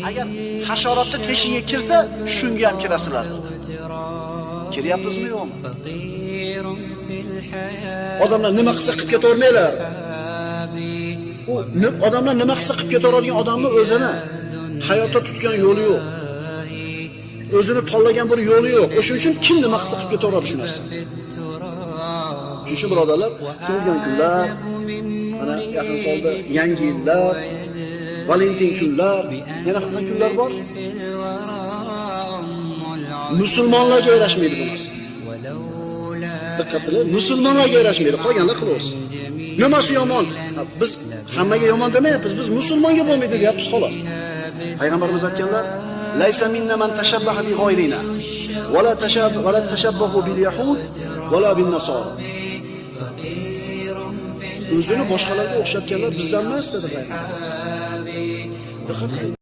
Agar hasharotni teshiga kirsa, shunga ham kirasizlar dedi. Kiryapmizmi yo'qmi? Odamlar nima qilsa qilib ketavermaylar. Odamlar nima qilsa qilib ketaveradigan odamni o'zini hayotda tutgan yo'li yo'q. O'zini tanlagan bir yo'li yo'q. O'shuning uchun kim nima qilsa qilib ketaveradi shu narsa. Shuning uchun birodarlar, tug'ilgan kunlar, mana yaqin qoldi yangi yillar, Valentin kunlar, yana qanday kunlar bor? Musulmonlarga yarashmaydi bu narsa. Diqqat qiling, musulmonlarga yarashmaydi, qolganlar qilaversin. Nimasi yomon? Biz hammaga yomon demayapmiz, biz musulmonga bo'lmaydi deyapmiz xolos. Payg'ambarimiz aytganlar: "Laysa minna man tashabbaha bi ghayrina, va la tashabbahu bil yahud, va la bin nasara." O'zini boshqalarga o'xshatganlar bizdan emas dedi Payg'ambarimiz. Diqqat qiling.